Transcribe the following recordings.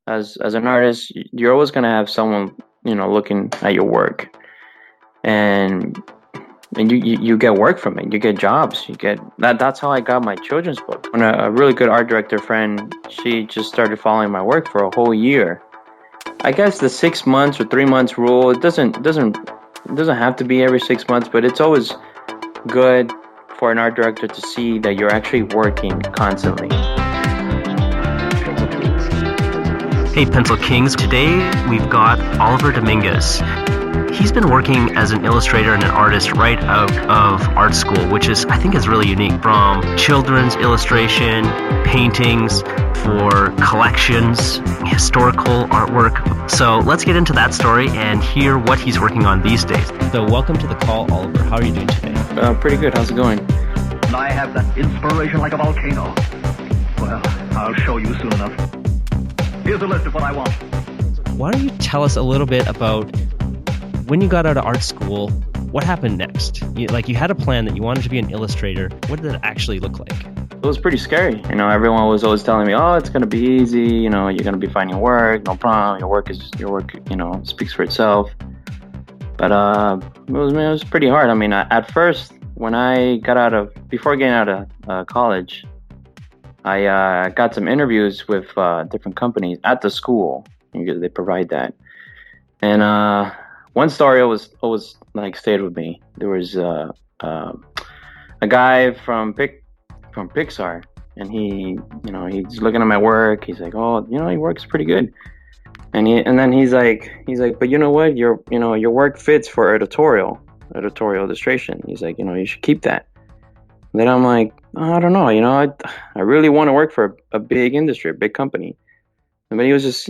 as an artist, you're always gonna have someone looking at your work, and you get work from it. You get jobs. You get that. That's how I got my children's book. When a really good art director friend, she just started following my work for a whole year. I guess the 6 months or 3 months rule. It doesn't have to be every 6 months, but it's always good for an art director to see that you're actually working constantly. Hey, Pencil Kings. Today we've got Oliver Dominguez. He's been working as an illustrator and an artist right out of art school, which I think is really unique, from children's illustration, paintings, for collections, historical artwork. So let's get into that story and hear what he's working on these days. So welcome to the call, Oliver. How are you doing today? Pretty good. How's it going? I have that inspiration like a volcano. Well, I'll show you soon enough. Here's a list of what I want. Why don't you tell us a little bit about when you got out of art school, what happened next? You had a plan that you wanted to be an illustrator. What did that actually look like? It was pretty scary. Everyone was always telling me, "Oh, it's gonna be easy. You're gonna be finding work, no problem. Your work, speaks for itself." But it was pretty hard. At first, before getting out of college, I got some interviews with different companies at the school. They provide that, and one story always stayed with me. There was a guy from Pixar, and he's looking at my work. He's like, "Oh, your work's pretty good." And then he's like, "But you know what? Your work fits for editorial illustration." He's like, "You should keep that." And then I'm like, "Oh, I don't know. I really want to work for a big industry, a big company." But he was just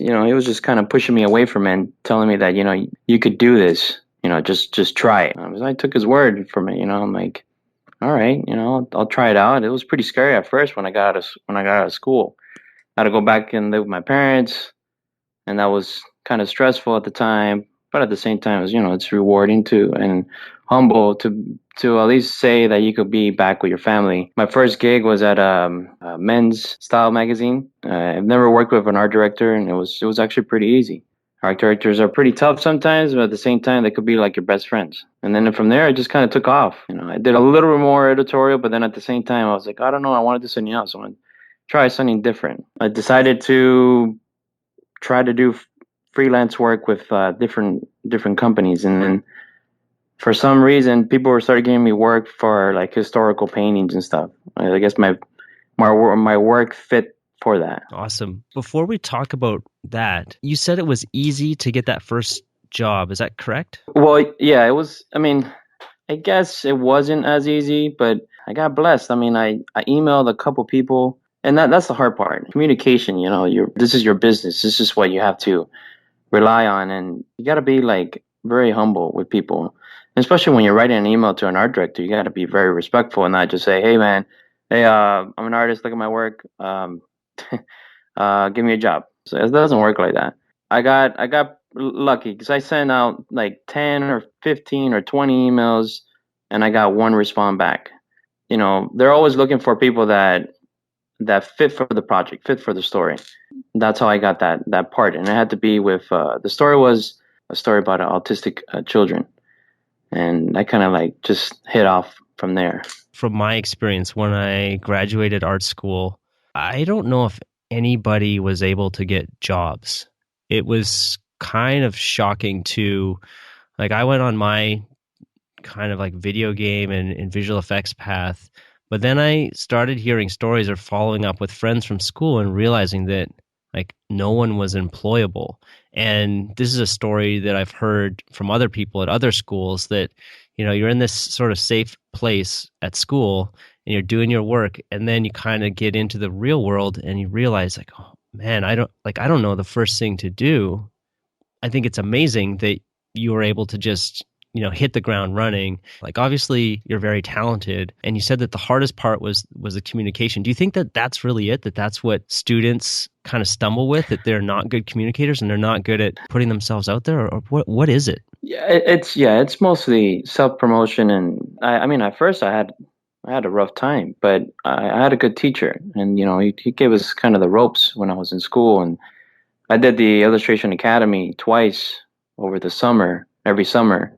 kind of pushing me away from it and telling me that, you could do this, just try it. I took his word from it, I'm like, all right, I'll try it out. It was pretty scary at first when I got out of school. I had to go back and live with my parents, and that was kind of stressful at the time. But at the same time, it's rewarding too, and humble to at least say that you could be back with your family. My first gig was at a men's style magazine. I've never worked with an art director, and it was actually pretty easy. Art directors are pretty tough sometimes, but at the same time, they could be like your best friends. And then from there, I just kind of took off. I did a little bit more editorial, but then at the same time, I was like, I don't know, I want to do something else. I want to try something different. I decided to try to do freelance work with different companies, and then for some reason, people were started giving me work for like historical paintings and stuff. I guess my work fit for that. Awesome. Before we talk about that, you said it was easy to get that first job. Is that correct? Well, yeah, it was. I guess it wasn't as easy, but I got blessed. I emailed a couple people, and that's the hard part. Communication. This is your business. This is what you have to rely on, and you got to be like very humble with people. Especially when you're writing an email to an art director, you got to be very respectful and not just say, "Hey, man, I'm an artist. Look at my work. Give me a job." So it doesn't work like that. I got lucky because I sent out like 10 or 15 or 20 emails, and I got one response back. They're always looking for people that fit for the project, fit for the story. That's how I got that part, and it had to be with the story was a story about autistic children. And I kind of just hit off from there. From my experience, when I graduated art school, I don't know if anybody was able to get jobs. It was kind of shocking to, I went on my kind of video game and visual effects path, but then I started hearing stories or following up with friends from school and realizing that no one was employable. And this is a story that I've heard from other people at other schools that, you're in this sort of safe place at school and you're doing your work, and then you kind of get into the real world and you realize oh man, I don't know the first thing to do. I think it's amazing that you were able to just, hit the ground running. Obviously you're very talented, and you said that the hardest part was the communication. Do you think that that's really it? That that's what students kind of stumble with, that they're not good communicators and they're not good at putting themselves out there, or what is it? Yeah, it's mostly self-promotion. And at first I had a rough time, but I had a good teacher, and he gave us kind of the ropes when I was in school, and I did the Illustration Academy twice over the summer, every summer,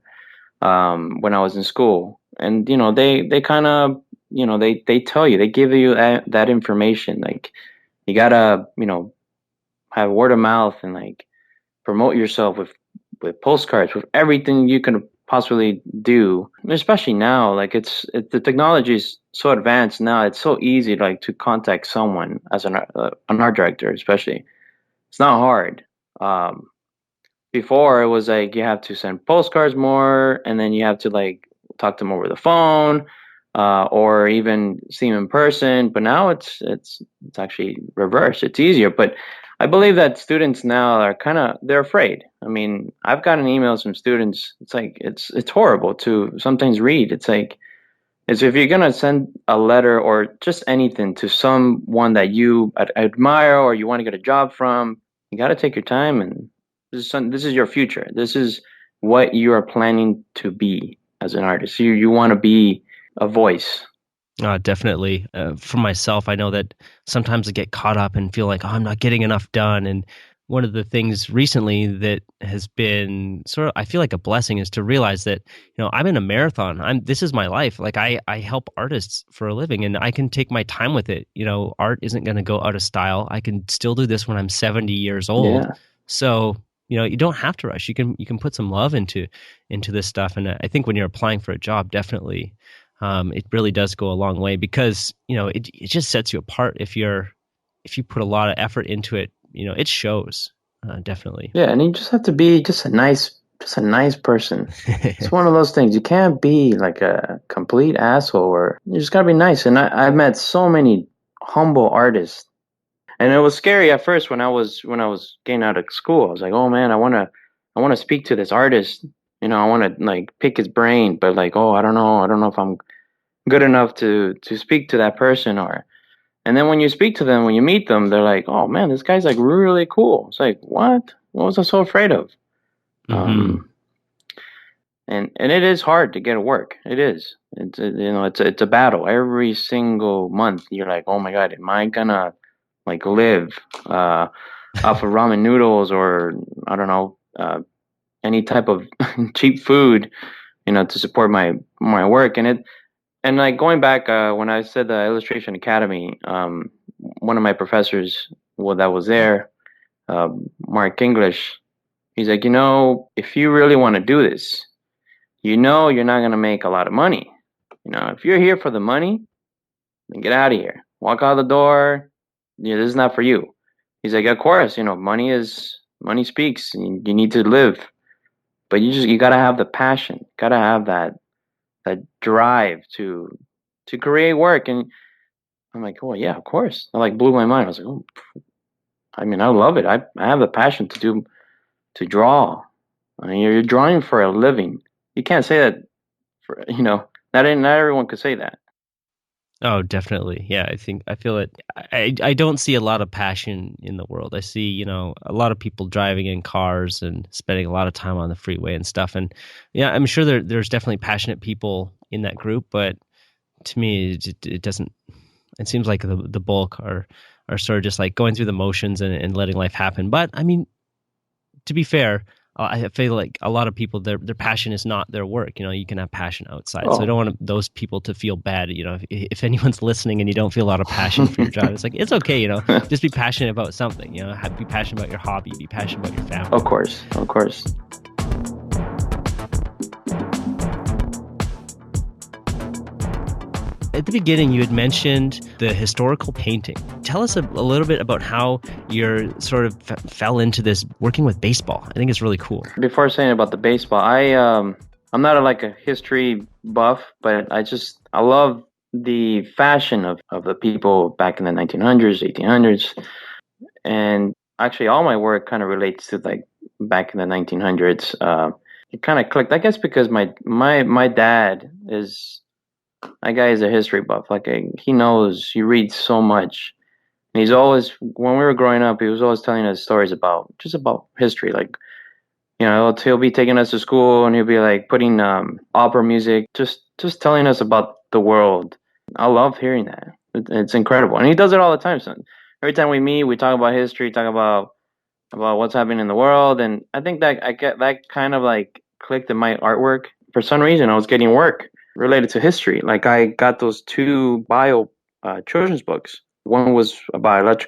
when I was in school. And they kind of they tell you, they give you that information. Like you gotta have word of mouth and like promote yourself with postcards, with everything you can possibly do. Especially now, like the technology is so advanced now. It's so easy like to contact someone as an art director, especially. It's not hard. Um, Before it was like you have to send postcards more, and then you have to like talk to them over the phone, or even see them in person. But now it's actually reversed. It's easier. But I believe that students now are they're afraid. I mean, I've gotten emails from students. It's like it's horrible to sometimes read. It's like is if you're gonna send a letter or just anything to someone that you admire or you want to get a job from, you got to take your time. And this is your future. This is what you are planning to be as an artist. You want to be a voice. Definitely. For myself, I know that sometimes I get caught up and feel like, oh, I'm not getting enough done. And one of the things recently that has been sort of, I feel like a blessing is to realize that, I'm in a marathon. This is my life. Like I help artists for a living and I can take my time with it. Art isn't going to go out of style. I can still do this when I'm 70 years old. Yeah. So, you don't have to rush. You can put some love into this stuff. And I think when you're applying for a job, definitely it really does go a long way because it just sets you apart if you put a lot of effort into it. It shows definitely. Yeah, and you just have to be just a nice person. It's one of those things. You can't be like a complete asshole, or you just gotta be nice. And I've met so many humble artists. And it was scary at first when I was getting out of school. I was like, "Oh man, I wanna speak to this artist. I wanna like pick his brain, but like, oh, I don't know if I'm good enough to speak to that person." Or and then when you speak to them, when you meet them, they're like, "Oh man, this guy's like really cool." It's like, "What? What was I so afraid of?" Mm-hmm. Um, and it is hard to get work. It is. It's a battle every single month. You're like, "Oh my God, am I gonna like live uh, off of ramen noodles or I don't know any type of cheap food, to support my work?" And like going back when I said the Illustration Academy, one of my professors, well, that was there, Mark English, he's like, if you really want to do this, you're not gonna make a lot of money. If you're here for the money, then get out of here. Walk out the door. This is not for you. He's like, of course, money speaks. You need to live, but you gotta have the passion, gotta have that drive to create work. And I'm like, oh yeah, of course. It like blew my mind. I was like, oh, I mean, I love it. I have the passion to draw. I mean, you're drawing for a living. You can't say that for not everyone could say that. Oh, definitely. Yeah, I feel it. I don't see a lot of passion in the world. I see, a lot of people driving in cars and spending a lot of time on the freeway and stuff. And yeah, I'm sure there's definitely passionate people in that group, but to me, it doesn't. It seems like the bulk are sort of just like going through the motions and letting life happen. But I mean, to be fair, I feel like a lot of people their passion is not their work. You can have passion outside, so I Oh, don't want those people to feel bad. If anyone's listening and you don't feel a lot of passion for your job, it's like it's okay. Just be passionate about something. Be passionate about your hobby, be passionate about your family. of course, of course. At the beginning, you had mentioned the historical painting. Tell us a little bit about how you sort of fell into this working with baseball. I think it's really cool. Before saying about the baseball, I'm not like a history buff, but I love the fashion of the people back in the 1900s, 1800s, and actually all my work kind of relates to like back in the 1900s. It kind of clicked, I guess, because my dad is that guy is a history buff. Like he knows, he reads so much. And he's always, when we were growing up, he was always telling us stories about history. Like, he'll be taking us to school and he'll be like putting opera music, just telling us about the world. I love hearing that. It's incredible. And he does it all the time, son. Every time we meet, we talk about history, talk about about what's happening in the world, and I think that I get that kind of like clicked in my artwork. For some reason, I was getting work related to history. Like I got those two bio children's books. One was about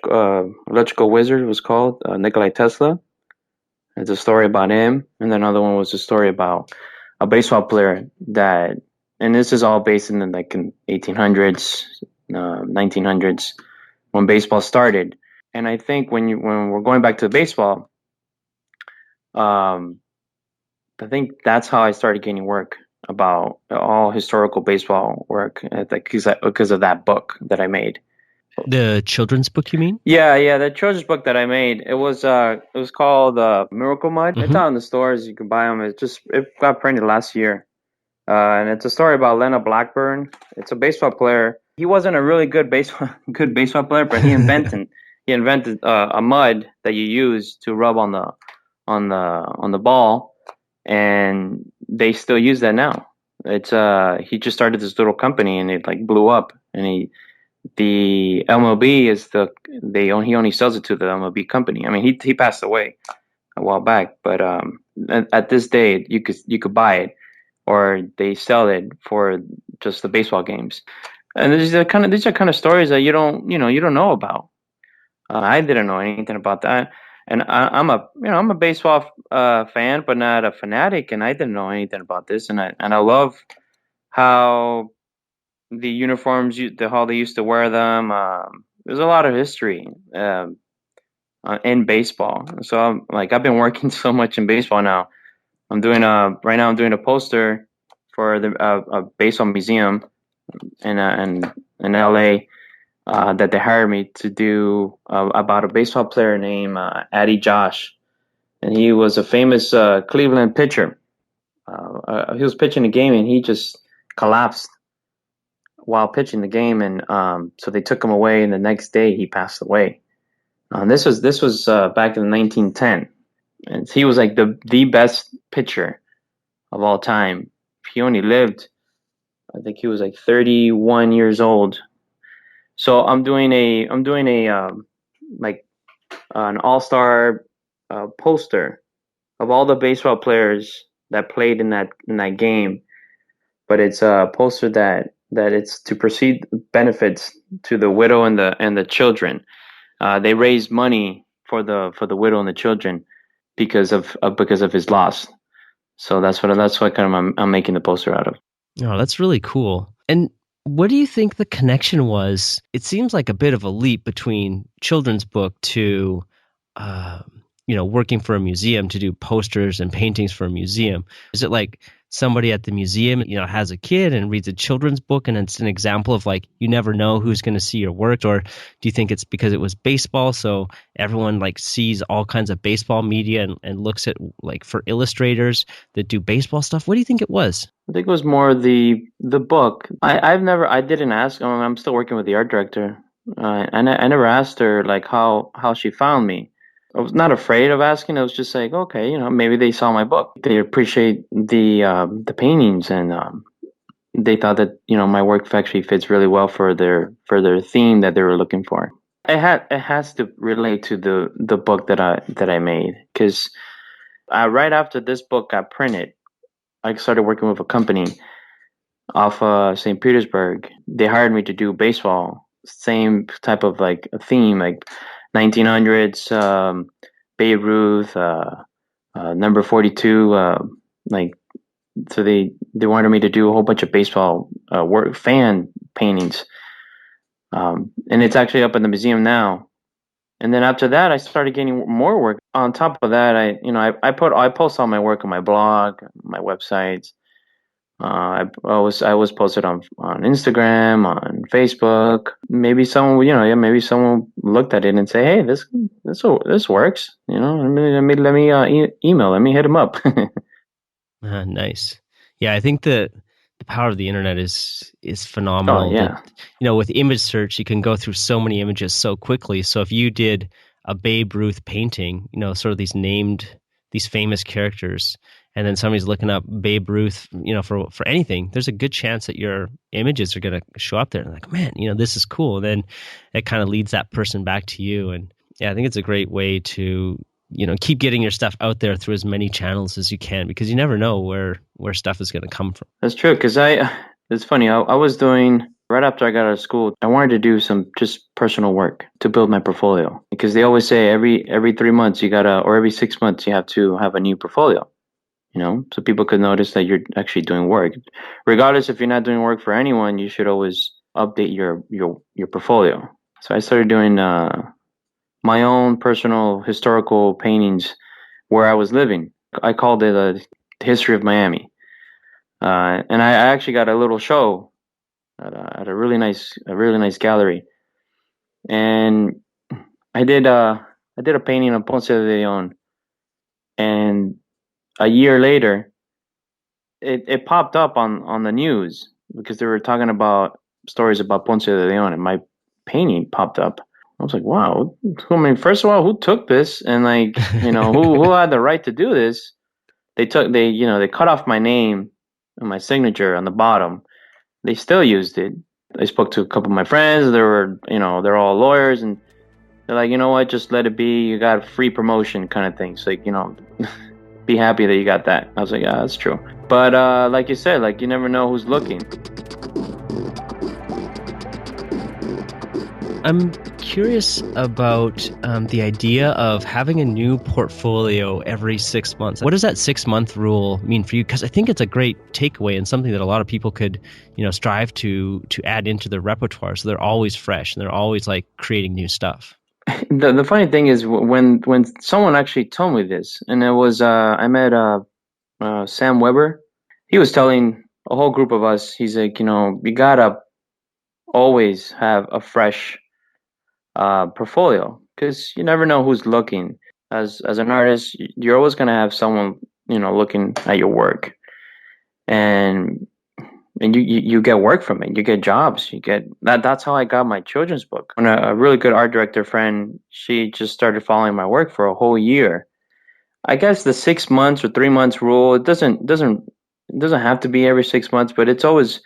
electrical wizard. It was called Nikolai Tesla. It's a story about him, and then another one was a story about a baseball player that, and this is all based in the, like in 1800s, 1900s when baseball started. And I think when we're going back to baseball, um, I think that's how I started getting work about all historical baseball work because of that book that I made. The children's book, you mean? Yeah, the children's book that I made. It was called Miracle Mud. It's Hmm. out in the stores. You can buy them. It got printed last year, and it's a story about Leonard Blackburn. It's a baseball player. He wasn't a really good baseball player, but he invented a mud that you use to rub on the ball, and they still use that now. It's he just started this little company and it like blew up, and the MLB is he only sells it to the MLB company. I mean, he passed away a while back, but at this day you could buy it, or they sell it for just the baseball games. And these are kind of stories that you don't know about. I didn't know anything about that, and I'm a baseball fan, but not a fanatic, and I didn't know anything about this, and I love how the uniforms, how they used to wear them. There's a lot of history in baseball. So I've been working so much in baseball now. Right now I'm doing a poster for the a baseball museum in LA that they hired me to do about a baseball player named Addie Josh, and he was a famous Cleveland pitcher. He was pitching a game and he just collapsed while pitching the game, and so they took him away. And the next day, he passed away. This was back in 1910, and he was like the best pitcher of all time. He only lived, I think he was like 31 years old. So I'm doing a like an all-star poster of all the baseball players that played in that game, but it's a poster that it's to proceed benefits to the widow and the children. They raise money for the widow and the children because of his loss. So that's what kind of I'm making the poster out of. Oh, that's really cool. And what do you think the connection was? It seems like a bit of a leap between children's book to, uh, working for a museum to do posters and paintings for a museum. Is it like somebody at the museum, has a kid and reads a children's book and it's an example of like, you never know who's going to see your work? Or do you think it's because it was baseball, so everyone like sees all kinds of baseball media and looks at like for illustrators that do baseball stuff? What do you think it was? I think it was more the book. I didn't ask. I'm still working with the art director. I never asked her like how she found me. I was not afraid of asking. I was just like, okay, maybe they saw my book. They appreciate the paintings, and they thought that my work actually fits really well for their theme that they were looking for. It has to relate to the book that I made, because right after this book got printed, I started working with a company off St. Petersburg. They hired me to do baseball, same type of like a theme, like 1900s, Babe Ruth, number 42, like so they wanted me to do a whole bunch of baseball work fan paintings, and it's actually up in the museum now. And then after that, I started getting more work. On top of that, I post all my work on my blog, my websites. I was posted on Instagram, on Facebook. Maybe someone, yeah, maybe someone looked at it and say, "Hey, this works." Let me email. Let me hit him up. Nice. Yeah, I think the power of the internet is Oh phenomenal. That yeah, with image search, you can go through so many images so quickly. So if you did a Babe Ruth painting, sort of these famous characters, and then somebody's looking up Babe Ruth, for anything, there's a good chance that your images are going to show up there. And like, man, this is cool. And then it kind of leads that person back to you. And yeah, I think it's a great way to keep getting your stuff out there through as many channels as you can, because you never know where stuff is going to come from. That's true. Because it's funny. I was doing right after I got out of school. I wanted to do some just personal work to build my portfolio, because they always say every 3 months or every 6 months you have to have a new portfolio. So people could notice that you're actually doing work. Regardless if you're not doing work for anyone, you should always update your portfolio. So I started doing my own personal historical paintings where I was living. I called it the History of Miami, and I actually got a little show at a really nice gallery, and I did a painting of Ponce de Leon, and a year later, it popped up on the news because they were talking about stories about Ponce de Leon, and my painting popped up. I was like, wow. I mean, first of all, who took this? And like, who had the right to do this? They cut off my name and my signature on the bottom. They still used it. I spoke to a couple of my friends. They're all lawyers, and they're like, you know what, just let it be. You got free promotion kind of thing. So like, be happy that you got that. I was like, yeah, that's true. But like you said, like you never know who's looking. I'm curious about the idea of having a new portfolio every 6 months. What does that 6-month rule mean for you? Because I think it's a great takeaway and something that a lot of people could, strive to add into their repertoire. So they're always fresh and they're always like creating new stuff. The funny thing is when someone actually told me this, and it was I met Sam Weber. He was telling a whole group of us. He's like, you gotta always have a fresh portfolio, because you never know who's looking. As an artist, you're always gonna have someone looking at your work, and you get work from it. You get jobs. You get that. That's how I got my children's book. When a really good art director friend, she just started following my work for a whole year. I guess the 6 months or 3 months rule, it doesn't have to be every 6 months, but it's always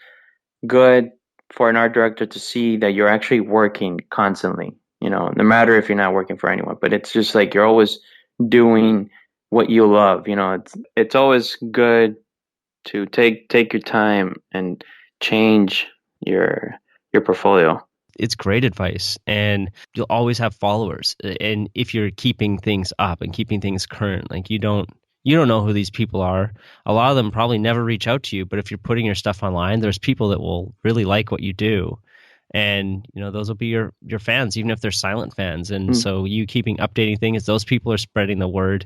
good for an art director to see that you're actually working constantly. No matter if you're not working for anyone, but it's just like you're always doing what you love. It's always good to take your time and change your portfolio. It's great advice, and you'll always have followers. And if you're keeping things up and keeping things current, like you don't know who these people are. A lot of them probably never reach out to you, but if you're putting your stuff online, there's people that will really like what you do. And those will be your fans, even if they're silent fans. And so you keeping updating things, those people are spreading the word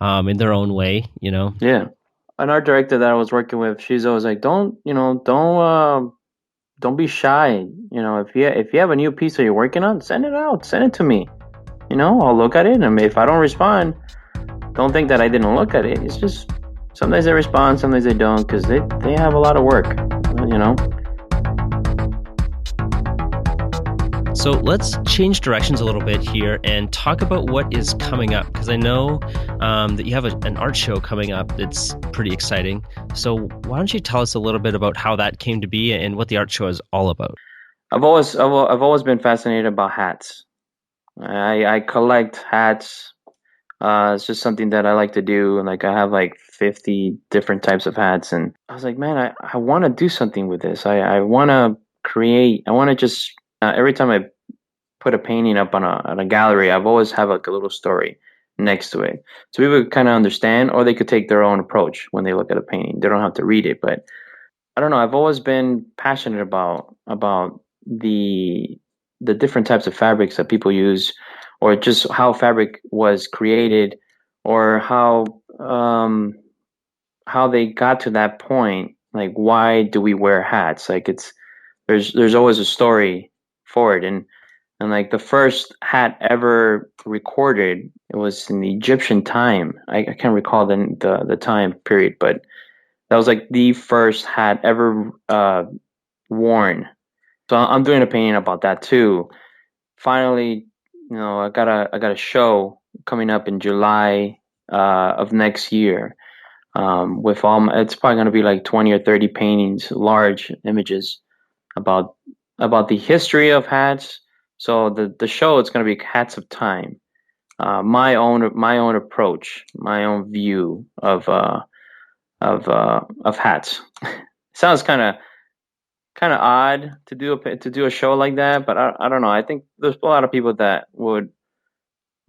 in their own way. Yeah, an art director that I was working with, she's always like, don't be shy. If you have a new piece that you're working on, send it out, send it to me. I'll look at it, and if I don't respond, don't think that I didn't look at it. It's just sometimes they respond, sometimes they don't, because they have a lot of work. So let's change directions a little bit here and talk about what is coming up, because I know that you have an art show coming up that's pretty exciting. So why don't you tell us a little bit about how that came to be and what the art show is all about? I've always been fascinated about hats. I collect hats. It's just something that I like to do. Like I have like 50 different types of hats, and I was like, man, I want to do something with this. I want to create. I want to just every time I put a painting up on a gallery, I've always have like a little story next to it, so people could kind of understand, or they could take their own approach when they look at a painting. They don't have to read it, but I don't know. I've always been passionate about the different types of fabrics that people use, or just how fabric was created, or how they got to that point. Like, why do we wear hats? Like, there's always a story for it, and like the first hat ever recorded, it was in the Egyptian time. I can't recall the time period, but that was like the first hat ever worn. So I'm doing a painting about that too. Finally, I got a show coming up in July of next year. With it's probably going to be like 20 or 30 paintings, large images about the history of hats. So the show, it's going to be Hats of Time. my own approach, my own view of hats. Sounds kind of odd to do a show like that, but I don't know. I think there's a lot of people that would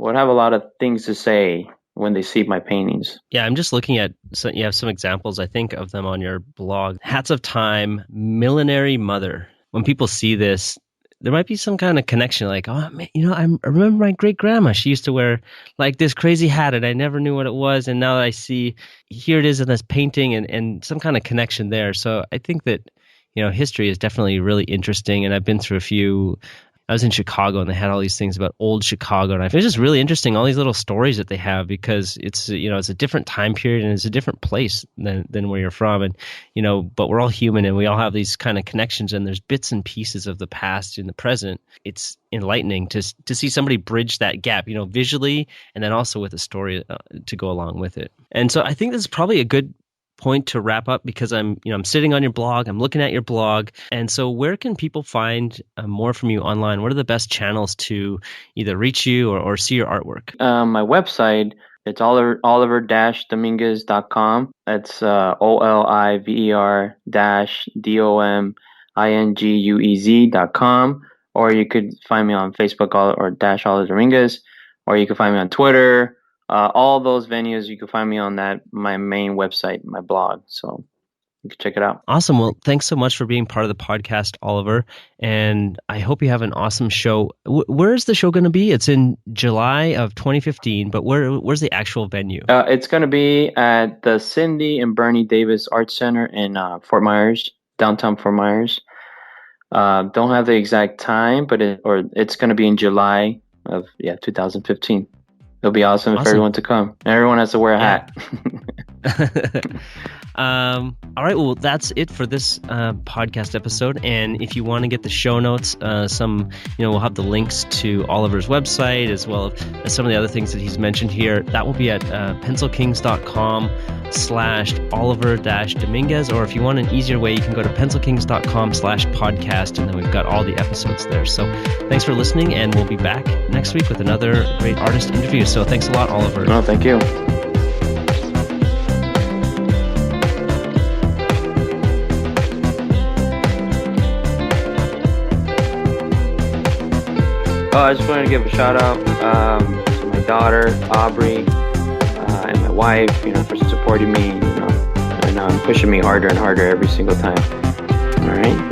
have a lot of things to say when they see my paintings. Yeah, I'm just looking at, so you have some examples, I think, of them on your blog. Hats of Time, Millinery Mother. When people see this, there might be some kind of connection, like, oh, man, I remember my great grandma. She used to wear like this crazy hat, and I never knew what it was. And now I see, here it is in this painting, and some kind of connection there. So I think that, history is definitely really interesting. And I've been through a few. I was in Chicago, and they had all these things about old Chicago, and I find it's just really interesting, all these little stories that they have, because it's it's a different time period and it's a different place than where you're from, and but we're all human and we all have these kind of connections, and there's bits and pieces of the past in the present. It's enlightening to see somebody bridge that gap, visually, and then also with a story to go along with it. And so I think this is probably a good point to wrap up, because I'm sitting on your blog, I'm looking at your blog, and so where can people find more from you online? What are the best channels to either reach you or see your artwork? My website, it's oliver-dominguez.com. It's oliver-dominguez.com, or you could find me on Facebook or Oliver Dominguez, or you can find me on Twitter. All those venues, you can find me on my main website, my blog. So you can check it out. Awesome. Well, thanks so much for being part of the podcast, Oliver. And I hope you have an awesome show. Where is the show going to be? It's in July of 2015, but where's the actual venue? It's going to be at the Cindy and Bernie Davis Art Center in Fort Myers, downtown Fort Myers. Don't have the exact time, but it's going to be in July of 2015. It'll be awesome if everyone to come. Everyone has to wear a hat. All right. Well, that's it for this podcast episode. And if you want to get the show notes, we'll have the links to Oliver's website, as well as some of the other things that he's mentioned here. That will be at pencilkings.com/Oliver-Dominguez. Or if you want an easier way, you can go to pencilkings.com/podcast, and then we've got all the episodes there. So thanks for listening, and we'll be back next week with another great artist interview. So thanks a lot, Oliver. No, thank you. I just wanted to give a shout out to my daughter, Aubrey, and my wife, for supporting me, and pushing me harder and harder every single time. All right.